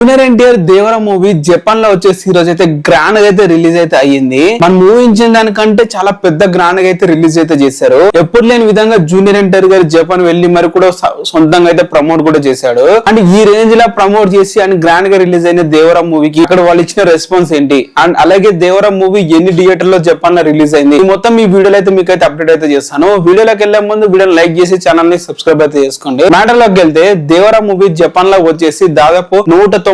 Junior NTR దేవర movie Japan లో వచ్చేసి ఈ రోజు అయితే గ్రాండ్ గా అయితే రిలీజ్ అయితే అయ్యింది. మనం ఊహించిన దానికంటే చాలా పెద్ద గ్రాండ్ గా అయితే రిలీజ్ అయితే చేశారు. ఎప్పుడు లేని విధంగా జూనియర్ ఎన్టీఆర్ గారు జపాన్ వెళ్లి మరి కూడా సొంతంగా అయితే ప్రమోట్ కూడా చేశాడు. అండ్ ఈ రేంజ్ లా ప్రమోట్ చేసి అండ్ గ్రాండ్ గా రిలీజ్ అయిన దేవర మూవీకి ఇక్కడ వాళ్ళు ఇచ్చిన రెస్పాన్స్ ఏంటి, అండ్ అలాగే దేవర మూవీ ఎన్ని థియేటర్ లో జపాన్ లో రిలీజ్ అయింది, మొత్తం ఈ వీడియోలో అయితే మీకు అయితే అప్డేట్ అయితే చేస్తాను. వీడియోలోకి వెళ్లే ముందు వీడియోని లైక్ చేసి ఛానల్ ని సబ్స్క్రైబ్ అయితే చేసుకోండి. మ్యాటర్ లోకి వెళ్తే దేవర మూవీ జపాన్ లో వచ్చేసి దాదాపు 196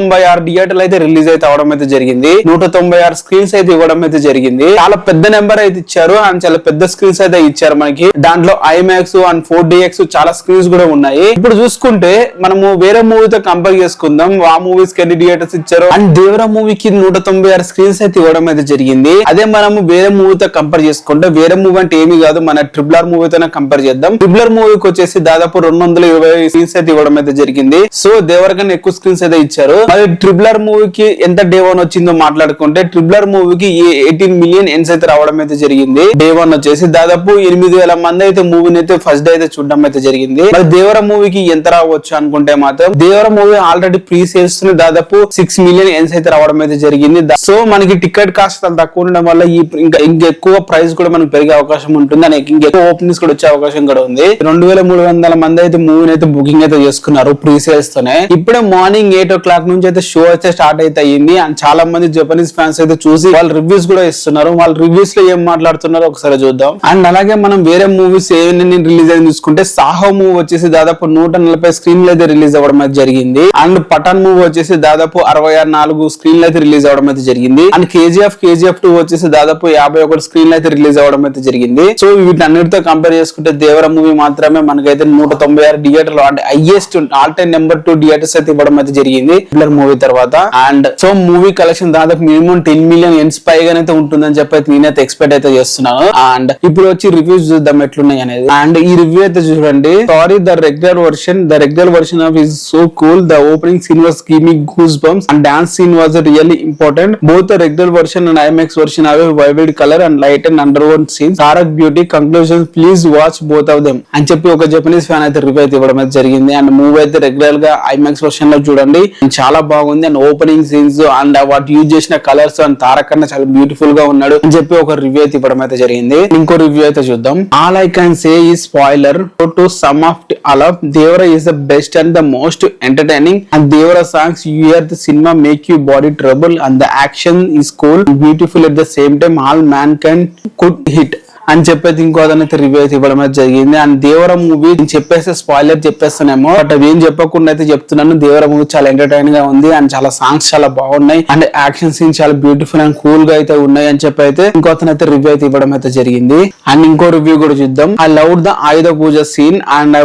థియేటర్లు అయితే రిలీజ్ అయితే అవడం అయితే జరిగింది. 196 స్క్రీన్స్ అయితే ఇవ్వడం అయితే జరిగింది. చాలా పెద్ద నెంబర్ అయితే ఇచ్చారు అండ్ చాలా పెద్ద స్క్రీన్స్ అయితే ఇచ్చారు మనకి. దాంట్లో ఐమాక్స్ అండ్ 4DX చాలా స్క్రీన్స్ కూడా ఉన్నాయి. ఇప్పుడు చూసుకుంటే మనము వేరే మూవీతో కంపేర్ చేసుకుందాం. ఆ మూవీస్ కి ఎన్ని థియేటర్స్ ఇచ్చారు అండ్ దేవర మూవీకి 196 స్క్రీన్స్ అయితే ఇవ్వడం అయితే జరిగింది. అదే మనము వేరే మూవీతో కంపేర్ చేసుకుంటే, వేరే మూవీ అంటే ఏమీ కాదు, మన RRR మూవీతోనే కంపేర్ చేద్దాం. RRR మూవీకి వచ్చేసి దాదాపు 220 స్క్రీన్స్ అయితే ఇవ్వడం అయితే జరిగింది. సో దేవర కన్నా ఎక్కువ స్క్రీన్స్ అయితే ఇచ్చారు. మరి RRR మూవీకి ఎంత డే 1 వచ్చిందో మాట్లాడుకుంటే, RRR మూవీకి 18 మిలియన్ ఎన్స్ అయితే రావడం అయితే జరిగింది. డే 1 వచ్చేసి దాదాపు 8,000 మంది అయితే మూవీని అయితే ఫస్ట్ డే అయితే చూడడం అయితే జరిగింది. మరి దేవర మూవీకి ఎంత రావచ్చు అనుకుంటే మాత్రం దేవర మూవీ ఆల్రెడీ ప్రీ సేల్స్ దాదాపు 6 మిలియన్ ఎన్స్ అయితే రావడం అయితే జరిగింది. సో మనకి టికెట్ కాస్ట్ తక్కువ ఉండడం వల్ల ఇంకా ఎక్కువ ప్రైస్ కూడా మనకు పెరిగే అవకాశం ఉంటుంది. ఇంకెక్కువ ఓపెనింగ్స్ కూడా వచ్చే అవకాశం కూడా ఉంది. 2,300 మంది అయితే మూవీని అయితే బుకింగ్ అయితే చేసుకున్నారు ప్రీ సేల్స్ తోనే. ఇప్పుడే మార్నింగ్ 8 o'clock నుంచి అయితే షో అయితే స్టార్ట్ అయితే అయ్యింది. అండ్ చాలా మంది జపనీస్ ఫ్యాన్స్ అయితే చూసి వాళ్ళ రివ్యూస్ కూడా ఇస్తున్నారు. వాళ్ళ రివ్యూస్ లో ఏం మాట్లాడుతున్నారో ఒకసారి చూద్దాం. అండ్ అలాగే మనం వేరే మూవీస్ ఏమైనా రిలీజ్ అయ్యి చూసుకుంటే, సాహో మూవీ వచ్చేసి దాదాపు 140 స్క్రీన్లు అయితే రిలీజ్ అవ్వడం అయితే జరిగింది. అండ్ పఠాన్ మూవీ వచ్చేసి దాదాపు 64 స్క్రీన్లు అయితే రిలీజ్ అవ్వడం అయితే జరిగింది. అండ్ KGF 2 వచ్చేసి దాదాపు 51 స్క్రీన్లు అయితే రిలీజ్ అవ్వడం అయితే జరిగింది. సో వీటన్నిటితో కంపేర్ చేసుకుంటే దేవర మూవీ మాత్రమే మనకైతే 196 థియేటర్లు అంటే highest all time number 2 theatres అయితే ఇవ్వడం అయితే జరిగింది మూవీ తర్వాత. అండ్ సో మూవీ కలెక్షన్ దాదాపు మినిమం 10 మిలియన్ ఎన్స్ పైగానైతే ఉంటుందని చెప్పి నేనైతే ఎక్స్పెక్ట్ అయితే చేస్తున్నాను. అండ్ ఇప్పుడు వచ్చి రివ్యూస్ చూద్దాం ఎట్లున్నాయి అనేది. అండ్ ఈ రివ్యూ అయితే చూడండి. Sorry, the regular version of is so cool. The opening scene was give me goosebumps and dance scene was really important. Both the regular version and IMAX version have a vivid color and light and underworld scenes. Tarak beauty conclusions, please watch both of them అని చెప్పి ఒక Japanese fan అయితే review అయితే ఇవ్వడం అయితే జరిగింది. And movie అయితే regular గా IMAX వర్షన్ లో చూడండి, చాలా బాగుంది. అండ్ ఓపెనింగ్ సీన్స్ అండ్ వాటి యూజ్ చేసిన కలర్స్ అండ్ తారక్ కన్నా చాలా బ్యూటిఫుల్ గా ఉన్నాడు అని చెప్పి ఒక రివ్యూ అయితే ఇవ్వడం అయితే జరిగింది. ఇంకో రివ్యూ అయితే చూద్దాం. All I can say is spoiler to some of all of Devara is the best and the most entertaining. And Devara songs you here the cinema make you body trouble and the action is cool beautiful at the same time. All man can could hit అని చెప్పేసి ఇంకో అదనైతే review అయితే ఇవ్వడం అయితే జరిగింది. And Devara movie చెప్పేస్తే spoiler చెప్పేస్తానేమో, but అవి ఏం చెప్పకుండా అయితే చెప్తున్నాను. దేవర మూవీ చాలా ఎంటర్టైనింగ్ గా ఉంది అండ్ చాలా సాంగ్స్ చాలా బాగున్నాయి అండ్ యాక్షన్ సీన్స్ చాలా బ్యూటిఫుల్ అండ్ కూల్ గా అయితే ఉన్నాయి అని చెప్పి అయితే ఇంకో అతనైతే రివ్యూ అయితే ఇవ్వడం అయితే జరిగింది. అండ్ ఇంకో రివ్యూ కూడా చూద్దాం. I love the Ayudha Puja scene and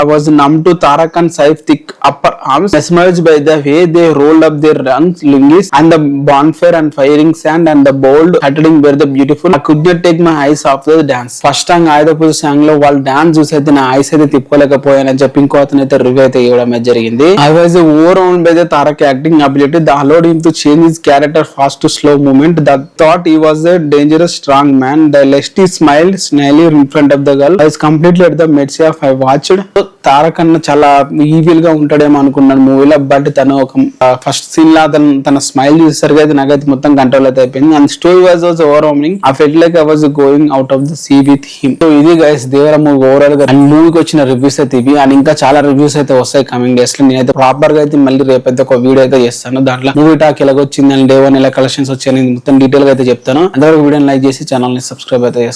I was numb to Tarak and Saif thick upper arms, mesmerized by the way they rolled up their lungis and the bonfire and firing sand and the bold hurtling were the beautiful. I could not take my eyes off the dance. First time Ayudha Puja song లో వాళ్ళు dance చూసి అయితే నా ice అయితే తిప్పుకోలేకపోయానని చెప్పి ఇంకో అతనైతే review అయితే ఇవ్వడం అయితే జరిగింది. I was overwhelmed by the Tarak acting ability that allowed him to change his character fast to slow movement. That thought he was a dangerous strong man. The lefty smiled snily in front of the girl. I was completely at the mercy of I watched. Tarak అన్న చాలా evil గా ఉంటాడేమో అనుకున్నాను మూవీలో, but తను ఒక first scene లా తన smile చూసేసరికి అయితే నాకైతే మొత్తం కంట్రోల్ అయితే అయిపోయింది. And story was overwhelming. I felt like I was going out of the sea with him. So ఇది గైస్ దేవర మూవీ ఓవరాల్ గా. అండ్ మూవీకి వచ్చిన రివ్యూస్ అయితే ఇవి. అండ్ ఇంకా చాలా రివ్యూస్ అయితే వస్తాయి కమింగ్ డేస్ లో. నేనైతే ప్రాపర్ గా అయితే మళ్ళీ రేపైతే ఒక వీడియో అయితే చేస్తాను. దాంట్లో మూవీ టాక్ ఎలాగొచ్చింది అండ్ డే 1 ఎలా కలెక్షన్స్ వచ్చాయని మొత్తం డీటెయిల్ గా అయితే చెప్తాను. అందరూ వీడియోని లైక్ చేసి ఛానల్ ని సబ్స్క్రైబ్ అయితే చేసుకోండి.